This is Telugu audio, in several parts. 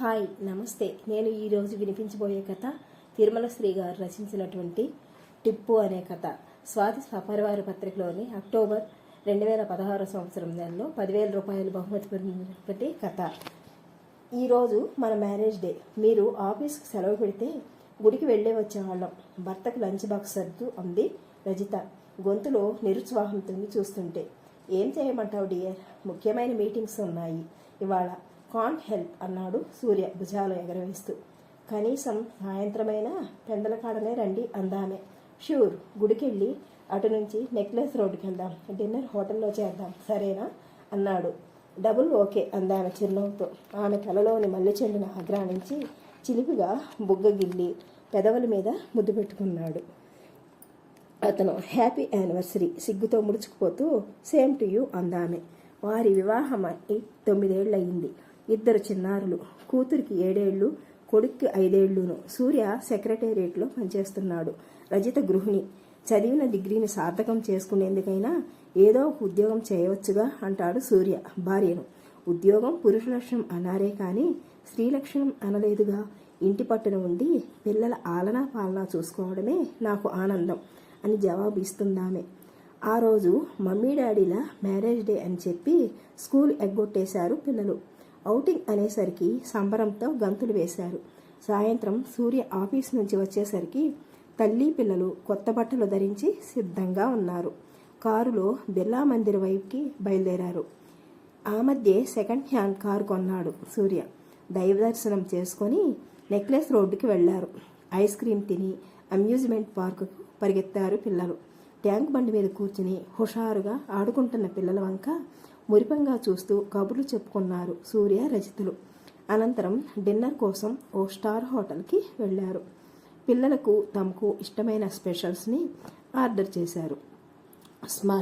హాయ్ నమస్తే. నేను ఈరోజు వినిపించబోయే కథ తిరుమల శ్రీ గారు రచించినటువంటి టిప్పు అనే కథ. స్వాతి సపరివార పత్రికలోని అక్టోబర్ 2016 సంవత్సరం నెలలో 10,000 రూపాయలు బహుమతి పొందినటువంటి కథ. ఈరోజు మన మ్యారేజ్ డే. మీరు ఆఫీస్కి సెలవు పెడితే గుడికి వెళ్ళే వచ్చేవాళ్ళం. భర్తకు లంచ్ బాక్స్ సర్దు అంది రజిత గొంతులో నిరుత్సాహం తొంగి చూస్తుంటే. ఏం చేయమంటావు డియర్, ముఖ్యమైన మీటింగ్స్ ఉన్నాయి ఇవాళ. కాంట్ హెల్ప్ అన్నాడు సూర్య భుజాలు ఎగరవేస్తూ. కనీసం సాయంత్రమైనా పెందలకాడనే రండి అందామే. ష్యూర్, గుడికెళ్ళి అటు నుంచి నెక్లెస్ రోడ్డుకి వెళ్దాం, డిన్నర్ హోటల్లో చేద్దాం, సరేనా అన్నాడు. డబుల్ ఓకే అందామె చిరునవ్వుతో. ఆమె తలలోని మల్లె చెండును ఆగ్రానించి చిలిపిగా బుగ్గగిల్లి పెదవుల మీద ముద్దు పెట్టుకున్నాడు. అతను హ్యాపీ యానివర్సరీ సిగ్గుతో ముడుచుకుపోతూ సేమ్ టు యూ అందామె. వారి వివాహం 9 ఏళ్ళయింది. 2 చిన్నారులు, కూతురికి 7 ఏళ్ళు, కొడుక్కి 5 ఏళ్ళును. సూర్య సెక్రటేరియట్లో పనిచేస్తున్నాడు. రజిత గృహిణి. చదివిన డిగ్రీని సార్థకం చేసుకునేందుకైనా ఏదో ఒక ఉద్యోగం చేయవచ్చుగా అంటాడు సూర్య భార్యను. ఉద్యోగం పురుష లక్షణం అన్నారే కానీ స్త్రీ లక్షణం అనలేదుగా. ఇంటి పట్టున ఉండి పిల్లల ఆలనా పాలనా చూసుకోవడమే నాకు ఆనందం అని జవాబు ఇస్తుందామె. ఆ రోజు మమ్మీ డాడీల మ్యారేజ్ డే అని చెప్పి స్కూల్ ఎగ్గొట్టేశారు పిల్లలు. ఔటింగ్ అనేసరికి సంబరంతో గంతులు వేశారు. సాయంత్రం సూర్య ఆఫీస్ నుంచి వచ్చేసరికి తల్లి పిల్లలు కొత్త బట్టలు ధరించి సిద్ధంగా ఉన్నారు. కారులో బిర్లా మందిర్ వైపుకి బయలుదేరారు. ఆ మధ్య సెకండ్ హ్యాండ్ కారు కొన్నాడు సూర్య. దైవ దర్శనం చేసుకొని నెక్లెస్ రోడ్డుకి వెళ్లారు. ఐస్ క్రీమ్ తిని అమ్యూజ్మెంట్ పార్కుకు పరిగెత్తారు పిల్లలు. ట్యాంక్ బండి మీద కూర్చుని హుషారుగా ఆడుకుంటున్న పిల్లల వంక మురిపంగా చూస్తూ కబుర్లు చెప్పుకున్నారు సూర్య రజితలు. అనంతరం డిన్నర్ కోసం ఓ స్టార్ హోటల్కి వెళ్ళారు. పిల్లలకు తమకు ఇష్టమైన స్పెషల్స్ని ఆర్డర్ చేశారు.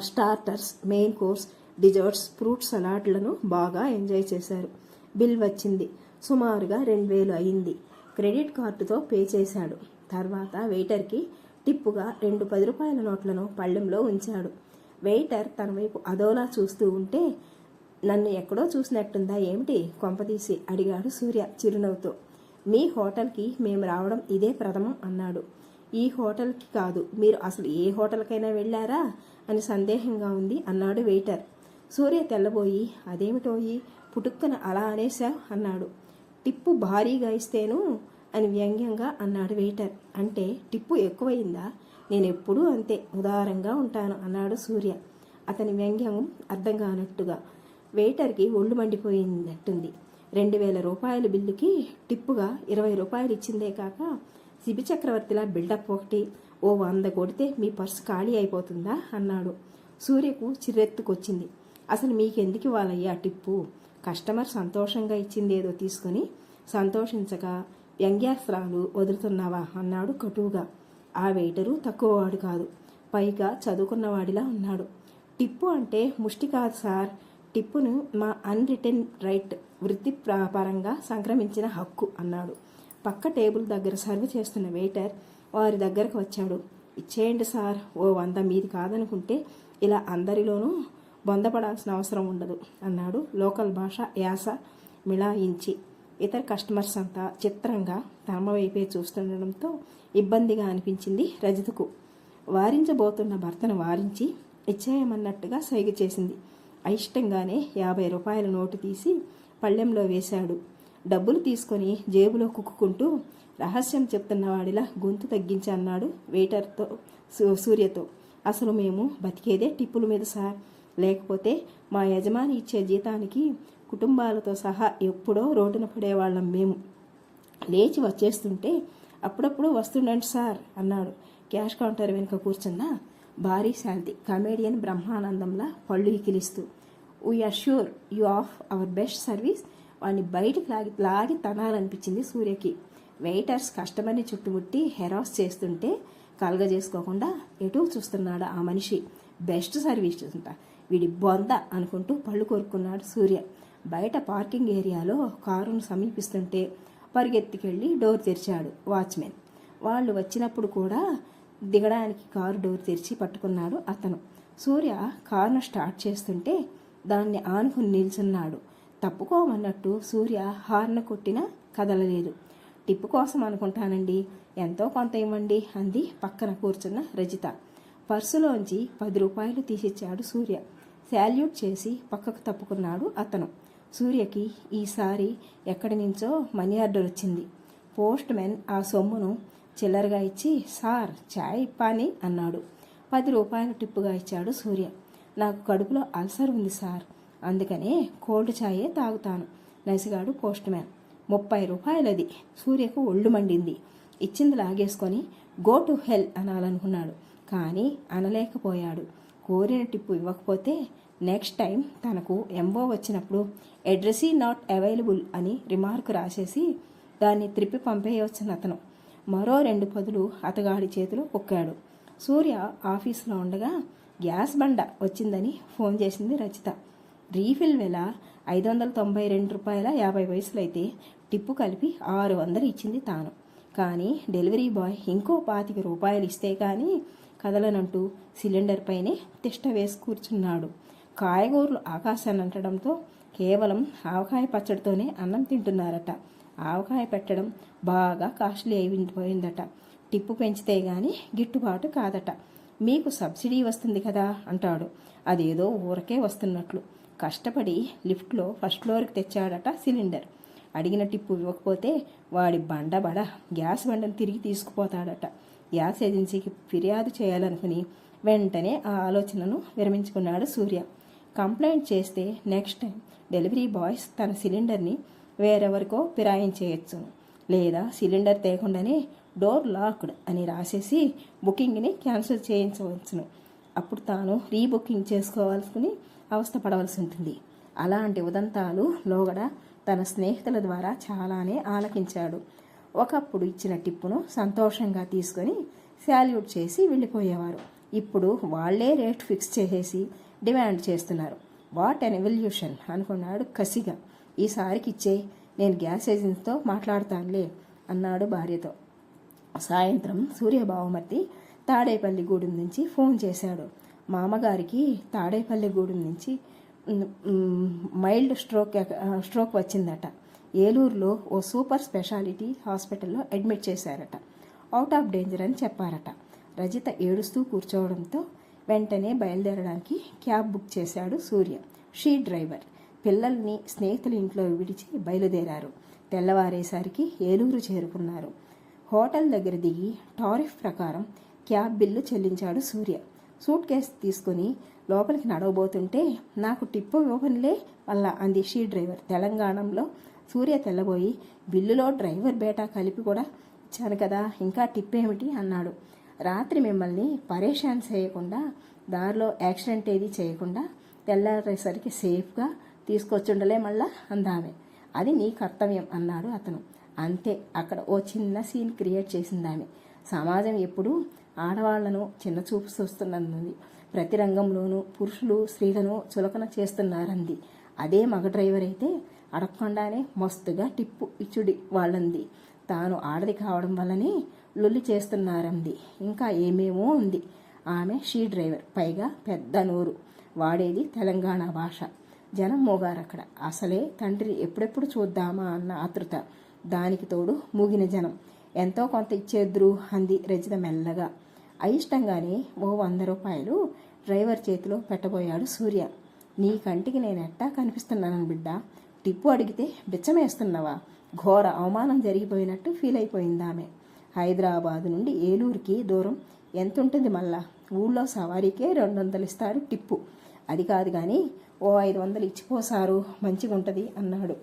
Starters, main course, desserts, fruit సలాడ్లను బాగా ఎంజాయ్ చేశారు. బిల్ వచ్చింది. సుమారుగా 2,000 అయింది. క్రెడిట్ కార్డుతో పే చేశాడు. తర్వాత వెయిటర్కి టిప్పుగా 2 10 రూపాయల నోట్లను పళ్ళెంలో ఉంచాడు. వెయిటర్ తన వైపు అదోలా చూస్తూ ఉంటే నన్ను ఎక్కడో చూసినట్టుందా ఏమిటి కొంపదీసి అడిగాడు సూర్య చిరునవ్వుతో. మీ హోటల్కి మేము రావడం ఇదే ప్రథమం అన్నాడు. ఈ హోటల్కి కాదు, మీరు అసలు ఏ హోటల్కైనా వెళ్ళారా అని సందేహంగా ఉంది అన్నాడు వెయిటర్. సూర్య తెల్లబోయి అదేమిటోయి పుటుక్కన అలా అనేశావు అన్నాడు. టిప్పు భారీగా ఇస్తేను అని వ్యంగ్యంగా అన్నాడు వెయిటర్. అంటే టిప్పు ఎక్కువైందా? నేను ఎప్పుడూ అంతే ఉదారంగా ఉంటాను అన్నాడు సూర్య అతని వ్యంగ్యం అర్థం కానట్టుగా. వెయిటర్కి ఒళ్ళు మండిపోయినట్టుంది. 2,000 రూపాయల బిల్లుకి టిప్పుగా 20 రూపాయలు ఇచ్చిందే కాక శిబి చక్రవర్తిలా బిల్డప్ ఒకటి. ఓ 100 కొడితే మీ పర్సు ఖాళీ అయిపోతుందా అన్నాడు. సూర్యకు చిర్రెత్తుకొచ్చింది. అసలు మీకెందుకు ఇవ్వాలయ్యా టిప్పు? కస్టమర్ సంతోషంగా ఇచ్చిందేదో తీసుకుని సంతోషించక వ్యంగ్యాస్త్రాలు వదులుతున్నావా అన్నాడు కటువుగా. ఆ వెయిటరు తక్కువవాడు కాదు, పైగా చదువుకున్నవాడిలా ఉన్నాడు. టిప్పు అంటే ముష్టి కాదు సార్, టిప్పును మా అన్రిటెన్ రైట్, వృత్తి పరంగా సంక్రమించిన హక్కు అన్నాడు. పక్క టేబుల్ దగ్గర సర్వ్ చేస్తున్న వెయిటర్ వారి దగ్గరకు వచ్చాడు. ఇచ్చేయండి సార్, ఓ 100 మీది కాదనుకుంటే ఇలా అందరిలోనూ బొందపడాల్సిన అవసరం ఉండదు అన్నాడు లోకల్ భాష యాస మిళాయించి. ఇతర కస్టమర్స్ అంతా చిత్రంగా తమ వైపే చూస్తుండడంతో ఇబ్బందిగా అనిపించింది రజితకు. వారించబోతున్న భర్తను వారించి ఇచ్చేయమన్నట్టుగా సైగ చేసింది. అయిష్టంగానే 50 రూపాయల నోటు తీసి పళ్ళెంలో వేశాడు. డబ్బులు తీసుకొని జేబులో కుక్కుంటూ రహస్యం చెప్తున్నవాడిలా గొంతు తగ్గించి అన్నాడు వెయిటర్తో సూర్యతో. అసలు మేము బతికేదే టిప్పుల మీద సార్, లేకపోతే మా యజమాని ఇచ్చే జీతానికి కుటుంబాలతో సహా ఎప్పుడో రోడ్డున పడేవాళ్ళం మేము. లేచి వచ్చేస్తుంటే అప్పుడప్పుడు వస్తుండండి సార్ అన్నాడు క్యాష్ కౌంటర్ వెనుక కూర్చున్న భారీ శాంతి కమేడియన్ బ్రహ్మానందంలా పళ్ళు ఇకిలిస్తూ. We are sure you of our best service. వాడిని బయటికి లాగి తనాలనిపించింది సూర్యకి. వెయిటర్స్ కస్టమర్ని చుట్టుముట్టి హెరాస్ చేస్తుంటే కలగజేసుకోకుండా ఎటూ చూస్తున్నాడు ఆ మనిషి. బెస్ట్ సర్వీస్ చూస్తుంటా వీడి బొంద అనుకుంటూ పళ్ళు కొరుక్కున్నాడు సూర్య. బయట పార్కింగ్ ఏరియాలో కారును సమీపిస్తుంటే పరిగెత్తికెళ్ళి డోర్ తెరిచాడు వాచ్మెన్. వాళ్ళు వచ్చినప్పుడు కూడా దిగడానికి కారు డోర్ తెరిచి పట్టుకున్నాడు అతను. సూర్య కారును స్టార్ట్ చేస్తుంటే దాన్ని ఆనుకుని నిల్చున్నాడు. తప్పుకోమన్నట్టు సూర్య హార్న్ కొట్టినా కదలలేదు. టిప్పు కోసం అనుకుంటానండి, ఎంతో కొంత ఇవ్వండి అంది పక్కన కూర్చున్న రజిత. పర్సులోంచి 10 రూపాయలు తీసిచ్చాడు సూర్య. శాల్యూట్ చేసి పక్కకు తప్పుకున్నాడు అతను. సూర్యకి ఈసారి ఎక్కడి నుంచో మనీ ఆర్డర్ వచ్చింది. పోస్ట్ మెన్ ఆ సొమ్మును చిల్లరగా ఇచ్చి, సార్ చాయ్ ఇప్పాని అన్నాడు. 10 రూపాయలు టిప్పుగా ఇచ్చాడు సూర్య. నాకు కడుపులో అల్సర్ ఉంది సార్, అందుకనే కోల్డ్ చాయే తాగుతాను నసిగాడు పోస్ట్ మ్యాన్. 30 రూపాయలది. సూర్యకు ఒళ్ళు మండింది. ఇచ్చింది లాగేసుకొని గో టు హెల్ అనాలనుకున్నాడు, కానీ అనలేకపోయాడు. కోరిన టిప్పు ఇవ్వకపోతే నెక్స్ట్ టైం తనకు ఎంఓ వచ్చినప్పుడు అడ్రసీ నాట్ అవైలబుల్ అని రిమార్క్ రాసేసి దాన్ని త్రిప్పి పంపేయవచ్చును అతను. మరో 2 పదులు అతగాడి చేతిలో కుక్కాడు. సూర్య ఆఫీసులో ఉండగా గ్యాస్ బండ వచ్చిందని ఫోన్ చేసింది రచిత. రీఫిల్ వెల 592 రూపాయల 50 పైసలైతే టిప్పు కలిపి 600 ఇచ్చింది తాను. కానీ డెలివరీ బాయ్ ఇంకో 25 రూపాయలు ఇస్తే కానీ కదలనంటూ సిలిండర్ పైనే తిష్ట వేసి కూర్చున్నాడు. కాయగూరలు ఆకాశాన్ని అంటడంతో కేవలం ఆవకాయ పచ్చడితోనే అన్నం తింటున్నారట. ఆవకాయ పెట్టడం బాగా కాస్ట్లీ అయిపోయిందట. టిప్పు పెంచితే గాని గిట్టుబాటు కాదట. మీకు సబ్సిడీ వస్తుంది కదా అంటాడు. అదేదో ఊరకే వస్తున్నట్లు. కష్టపడి లిఫ్ట్లో ఫస్ట్ ఫ్లోర్కి తెచ్చాడట సిలిండర్. అడిగిన టిప్పు ఇవ్వకపోతే వాడి బండబడ గ్యాస్ బండను తిరిగి తీసుకుపోతాడట. గ్యాస్ ఏజెన్సీకి ఫిర్యాదు చేయాలనుకుని వెంటనే ఆ ఆలోచనను విరమించుకున్నాడు సూర్య. కంప్లైంట్ చేస్తే నెక్స్ట్ టైం డెలివరీ బాయ్స్ తన సిలిండర్ని వేరెవరికో ఫిరాయించేయచ్చును, లేదా సిలిండర్ తేకుండానే డోర్ లాక్డ్ అని రాసేసి బుకింగ్ని క్యాన్సిల్ చేయించవచ్చును. అప్పుడు తాను రీబుకింగ్ చేసుకోవాల్సుకుని అవస్థపడవలసి ఉంటుంది. అలాంటి ఉదంతాలు లోగడ తన స్నేహితుల ద్వారా చాలానే ఆలకించాడు. ఒకప్పుడు ఇచ్చిన టిప్పును సంతోషంగా తీసుకొని శాల్యూట్ చేసి వెళ్ళిపోయేవారు. ఇప్పుడు వాళ్లే రేట్ ఫిక్స్ చేసేసి డిమాండ్ చేస్తున్నారు. వాట్ అన్ ఎవల్యూషన్ అనుకున్నాడు కసిగా. ఈసారికి ఇచ్చే, నేను గ్యాస్ ఏజెన్సీతో మాట్లాడతానులే అన్నాడు భార్యతో. సాయంత్రం సూర్యబావమర్తి తాడేపల్లిగూడెం నుంచి ఫోన్ చేశాడు. మామగారికి తాడేపల్లిగూడెం నుంచి మైల్డ్ స్ట్రోక్ వచ్చిందట. ఏలూరులో ఓ సూపర్ స్పెషాలిటీ హాస్పిటల్లో అడ్మిట్ చేశారట. అవుట్ ఆఫ్ డేంజర్ అని చెప్పారట. రజిత ఏడుస్తూ కూర్చోవడంతో వెంటనే బయలుదేరడానికి క్యాబ్ బుక్ చేశాడు సూర్య. షీ డ్రైవర్ పిల్లల్ని స్నేహితుల ఇంట్లో విడిచి బయలుదేరారు. తెల్లవారేసరికి ఏలూరు చేరుకున్నారు. హోటల్ దగ్గర దిగి టారిఫ్ ప్రకారం క్యాబ్ బిల్లు చెల్లించాడు సూర్య. సూట్ కేసు తీసుకుని లోపలికి నడవబోతుంటే, నాకు టిప్పు ఇవ్వనులే వల్ల అంది షీ డ్రైవర్. తెలంగాణలో సూర్య తెల్లబోయి, బిల్లులో డ్రైవర్ బేటా కలిపి కూడా ఇచ్చాను కదా, ఇంకా టిప్ ఏమిటి అన్నాడు. రాత్రి మిమ్మల్ని పరేషాన్ చేయకుండా, దారిలో యాక్సిడెంట్ ఏది చేయకుండా తెల్లారేసరికి సేఫ్గా తీసుకొచ్చుండలే మళ్ళా అందామె. అది నీ కర్తవ్యం అన్నాడు అతను. అంతే, అక్కడ ఓ చిన్న సీన్ క్రియేట్ చేసిందామె. సమాజం ఎప్పుడూ ఆడవాళ్లను చిన్న చూపు చూస్తున్నది. ప్రతి రంగంలోనూ పురుషులు స్త్రీలను చులకన చేస్తున్నారంది. అదే మగ డ్రైవర్ అయితే అడగకుండానే మస్తుగా టిప్పు ఇచ్చుడి వాళ్ళంది. తాను ఆడది కావడం వల్లనే లొల్లి చేస్తున్నారంది. ఇంకా ఏమేమో ఉంది. ఆమె షీ డ్రైవర్, పైగా పెద్ద నోరు, వాడేది తెలంగాణ భాష. జనం మోగారక్కడ. అసలే తండ్రి ఎప్పుడెప్పుడు చూద్దామా అన్న ఆతృత. దానికి తోడు మూగిన జనం. ఎంతో కొంత ఇచ్చేద్దురు అంది రజిత మెల్లగా. అయిష్టంగానే ఓ 100 రూపాయలు డ్రైవర్ చేతిలో పెట్టబోయాడు సూర్య. నీ కంటికి నేనెట్టా కనిపిస్తున్నాను బిడ్డ, టిప్పు అడిగితే బిచ్చమేస్తున్నావా? ఘోర అవమానం జరిగిపోయినట్టు ఫీల్ అయిపోయిందామె. హైదరాబాదు నుండి ఏలూరుకి దూరం ఎంతుంటుంది మళ్ళా? ఊళ్ళో సవారీకే 200 ఇస్తారు టిప్పు. అది కాదు కానీ ఓ 500 ఇచ్చిపోసారు, మంచిగుంటుంది అన్నాడు.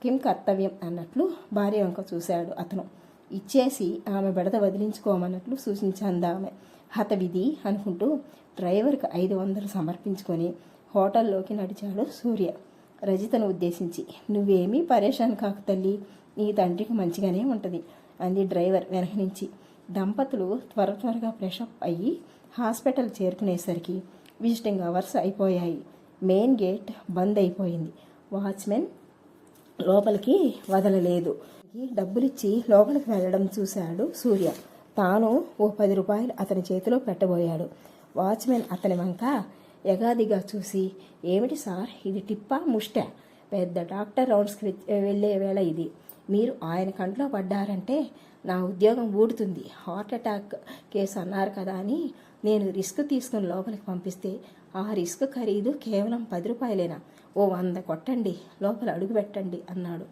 కిం కర్తవ్యం అన్నట్లు భార్య వంక చూశాడు అతను. ఇచ్చేసి ఆమె బెడద వదిలించుకోమన్నట్లు సూచించిందామె. హతవిధి అనుకుంటూ డ్రైవర్కి 500 సమర్పించుకొని హోటల్లోకి నడిచాడు సూర్య. రజితను ఉద్దేశించి, నువ్వేమీ పరేషాన్ కాకు తల్లి, నీ తండ్రికి మంచిగానే ఉంటుంది అంది డ్రైవర్ వెనక నుంచి. దంపతులు త్వరగా ఫ్రెషప్ అయ్యి హాస్పిటల్ చేరుకునేసరికి విజిటింగ్ అవర్స్ అయిపోయాయి. మెయిన్ గేట్ బంద్ అయిపోయింది. వాచ్మెన్ లోపలికి వదలలేదు. డబ్బులిచ్చి లోపలికి వెళ్ళడం చూశాడు సూర్య. తాను ఓ 10 రూపాయలు అతని చేతిలో పెట్టబోయాడు. వాచ్మెన్ అతని వంక ఎగాదిగా చూసి, ఏమిటి సార్, ఇది టిప్పా ముష్ట? పెద్ద డాక్టర్ రౌండ్స్కి వెళ్ళే వేళ ఇది. మీరు ఆయన కంట్లో పడ్డారంటే నా ఉద్యోగం ఊడుతుంది. హార్ట్ అటాక్ కేసు అన్నారు కదా అని నేను రిస్క్ తీసుకుని లోపలికి పంపిస్తే ఆ రిస్క్ ఖరీదు కేవలం 10 రూపాయలేనా? ఓ 100 కొట్టండి, లోపల అడుగు పెట్టండి అన్నాడు.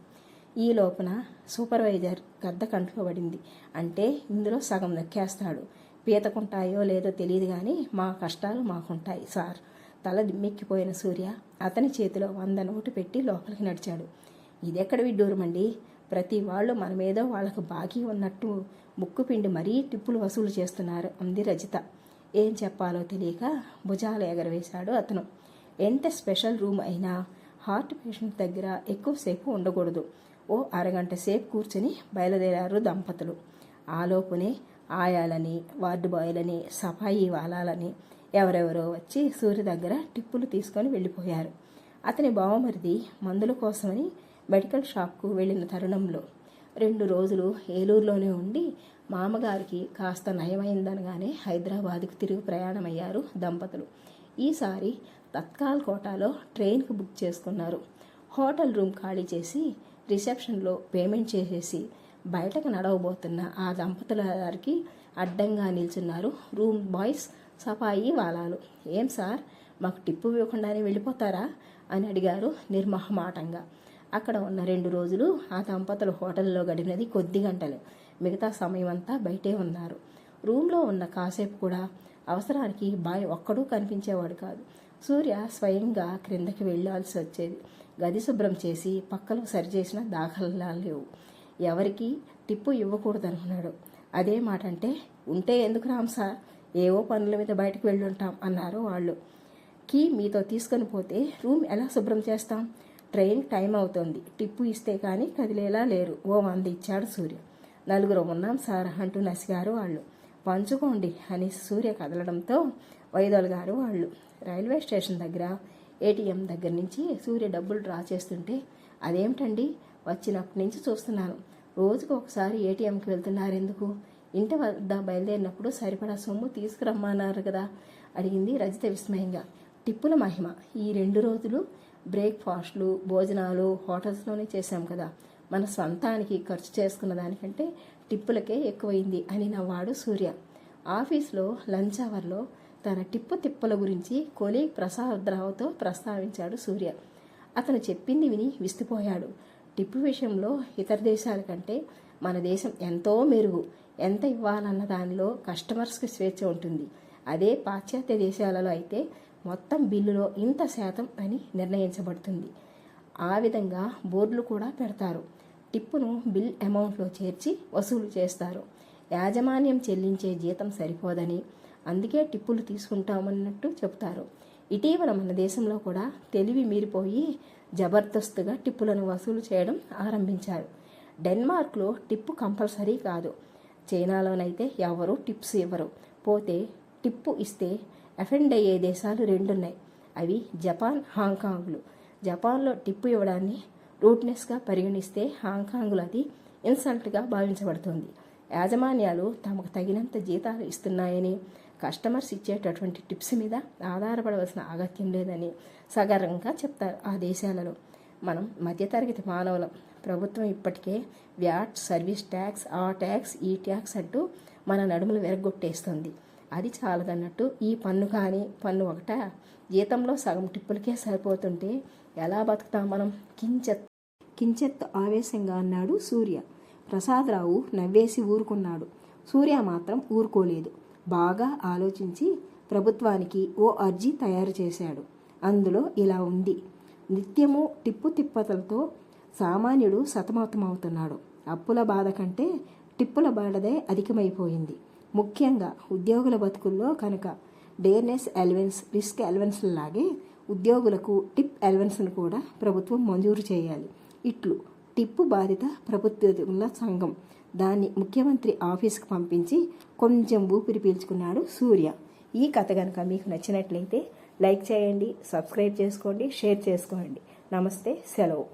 ఈ లోపల సూపర్వైజర్ గద్ద కంట్లో పడింది. అంటే ఇందులో సగం నొక్కేస్తాడు. పీతకుంటాయో లేదో తెలియదు కానీ మా కష్టాలు మాకుంటాయి సార్. తల దిమ్మెక్కిపోయిన సూర్య అతని చేతిలో 100 నోటు పెట్టి లోపలికి నడిచాడు. ఇదెక్కడ విడ్డూరమండి? ప్రతి వాళ్ళు మనమేదో వాళ్ళకు బాకీ ఉన్నట్టు ముక్కుపిండి మరీ టిప్పులు వసూలు చేస్తున్నారు అంది రజిత. ఏం చెప్పాలో తెలియక భుజాలు ఎగరవేశాడు అతను. ఎంత స్పెషల్ రూమ్ అయినా హార్ట్ పేషెంట్ దగ్గర ఎక్కువసేపు ఉండకూడదు. ఓ అరగంట సేపు కూర్చొని బయలుదేరారు దంపతులు. ఆలోపునే ఆయాలని, వార్డు బాయ్లని, సఫాయి వాలాలని ఎవరెవరో వచ్చి సూర్య దగ్గర టిప్పులు తీసుకొని వెళ్ళిపోయారు. అతని బావమరిది మందుల కోసమని మెడికల్ షాప్కు వెళ్ళిన తరుణంలో 2 రోజులు ఏలూరులోనే ఉండి మామగారికి కాస్త నయమైందనగానే హైదరాబాద్కు తిరిగి ప్రయాణమయ్యారు దంపతులు. ఈసారి తత్కాల్ కోటాలో ట్రైన్కు బుక్ చేసుకున్నారు. హోటల్ రూమ్ ఖాళీ చేసి రిసెప్షన్లో పేమెంట్ చేసేసి బయటకు నడవబోతున్న ఆ దంపతుల గారికి అడ్డంగా నిల్చున్నారు రూమ్ బాయ్స్, సఫాయి వాలాలు. ఏం సార్, మాకు టిప్పు ఇవ్వకుండానే వెళ్ళిపోతారా అని అడిగారు నిర్మహమాటంగా. అక్కడ ఉన్న 2 రోజులు ఆ దంపతులు హోటల్లో గడిపినది కొద్ది గంటలు. మిగతా సమయం అంతా బయటే ఉన్నారు. రూమ్లో ఉన్న కాసేపు కూడా అవసరానికి బాయ్ ఒక్కడూ కనిపించేవాడు కాదు. సూర్య స్వయంగా క్రిందకి వెళ్ళాల్సి వచ్చేది. గది శుభ్రం చేసి పక్కలు సరిచేసిన దాఖలా లేవు. ఎవరికి టిప్పు ఇవ్వకూడదనుకున్నాడు. అదే మాట అంటే ఉంటే ఎందుకు రామ్ సార్, ఏవో పనుల మీద బయటకు వెళ్ళుంటాం అన్నారు వాళ్ళు. కీ మీతో తీసుకొని పోతే రూమ్ ఎలా శుభ్రం చేస్తాం? ట్రైన్ టైం అవుతోంది, టిప్పు ఇస్తే కానీ కదిలేలా లేరు. ఓ 100 ఇచ్చాడు సూర్య. 4 ఉన్నాం సార్ అంటూ నసిగారు వాళ్ళు. పంచుకోండి అని సూర్య కదలడంతో వైదొలగారు వాళ్ళు. రైల్వే స్టేషన్ దగ్గర ఏటీఎం దగ్గర నుంచి సూర్య డబ్బులు డ్రా చేస్తుంటే, అదేమిటండి వచ్చినప్పటి నుంచి చూస్తున్నాను, రోజుకు ఒకసారి ఏటీఎంకి వెళ్తున్నారెందుకు? ఇంటి వద్ద బయలుదేరినప్పుడు సరిపడా సొమ్ము తీసుకురమ్మన్నారు కదా అడిగింది రజిత విస్మయంగా. టిప్పుల మహిమ. ఈ 2 రోజులు బ్రేక్ఫాస్ట్లు, భోజనాలు హోటల్స్లోనే చేశాం కదా, మన స్వంతానికి ఖర్చు చేసుకున్న దానికంటే టిప్పులకే ఎక్కువైంది అని నవ్వాడు సూర్య. ఆఫీస్లో లంచ్ అవర్లో తన తిప్పల గురించి కొలీగ్ ప్రసాదరావుతో ప్రస్తావించాడు సూర్య. అతను చెప్పింది విని విస్తుపోయాడు. టిప్పు విషయంలో ఇతర దేశాల కంటే మన దేశం ఎంతో మెరుగు. ఎంత ఇవ్వాలన్న దానిలో కస్టమర్స్కి స్వేచ్ఛ ఉంటుంది. అదే పాశ్చాత్య దేశాలలో అయితే మొత్తం బిల్లులో ఇంత శాతం అని నిర్ణయించబడుతుంది. ఆ విధంగా బోర్డులు కూడా పెడతారు. టిప్పును బిల్ అమౌంట్లో చేర్చి వసూలు చేస్తారు. యాజమాన్యం చెల్లించే జీతం సరిపోదని అందుకే టిప్పులు తీసుకుంటామన్నట్టు చెబుతారు. ఇటీవల మన దేశంలో కూడా తెలివి మీరిపోయి జబర్దస్తుగా టిప్పులను వసూలు చేయడం ఆరంభించారు. డెన్మార్క్లో టిప్పు కంపల్సరీ కాదు. చైనాలోనైతే ఎవరు టిప్స్ ఇవ్వరు. పోతే టిప్పు ఇస్తే అఫెండ్ అయ్యే దేశాలు 2 ఉన్నాయి. అవి జపాన్, హాంకాంగ్లు. జపాన్లో టిప్పు ఇవ్వడాన్ని రూట్నెస్గా పరిగణిస్తే హాంకాంగ్లో అది ఇన్సల్ట్గా భావించబడుతుంది. యాజమాన్యాలు తమకు తగినంత జీతాలు ఇస్తున్నాయని, కస్టమర్స్ ఇచ్చేటటువంటి టిప్స్ మీద ఆధారపడవలసిన అగత్యం లేదని సగర్వంగా చెప్తారు ఆ దేశాలలో. మనం మధ్యతరగతి మానవులం. ప్రభుత్వం ఇప్పటికే వ్యాట్, సర్వీస్ ట్యాక్స్, ఆ ట్యాక్స్, ఈ ట్యాక్స్ అంటూ మన నడుములు విరగొట్టేస్తుంది. అది చాలదన్నట్టు ఈ పన్ను కానీ పన్ను ఒకట, జీతంలో సగం టిప్పులకే సరిపోతుంటే ఎలా బతుకుతాం మనం? కించెత్ ఆవేశంగా అన్నాడు సూర్య. ప్రసాదరావు నవ్వేసి ఊరుకున్నాడు. సూర్య మాత్రం ఊరుకోలేదు. బాగా ఆలోచించి ప్రభుత్వానికి ఓ అర్జీ తయారు చేశాడు. అందులో ఇలా ఉంది: నిత్యము తిప్పలతో సామాన్యుడు సతమతమవుతున్నాడు. అప్పుల బాధ కంటే టిప్పుల బాధదే అధికమైపోయింది. ముఖ్యంగా ఉద్యోగుల బతుకుల్లో కనుక డేర్నెస్ అలవెన్స్, రిస్క్ అలవెన్స్ లాగే ఉద్యోగులకు టిప్ అలవెన్స్ను కూడా ప్రభుత్వం మంజూరు చేయాలి. ఇట్లు టిప్పు బాధిత ప్రభుత్వ సంఘం. దాన్ని ముఖ్యమంత్రి ఆఫీస్కి పంపించి కొంచెం ఊపిరి పీల్చుకున్నాడు సూర్య. ఈ కథ కనుక మీకు నచ్చినట్లయితే లైక్ చేయండి, సబ్స్క్రైబ్ చేసుకోండి, షేర్ చేసుకోండి. నమస్తే, సెలవు.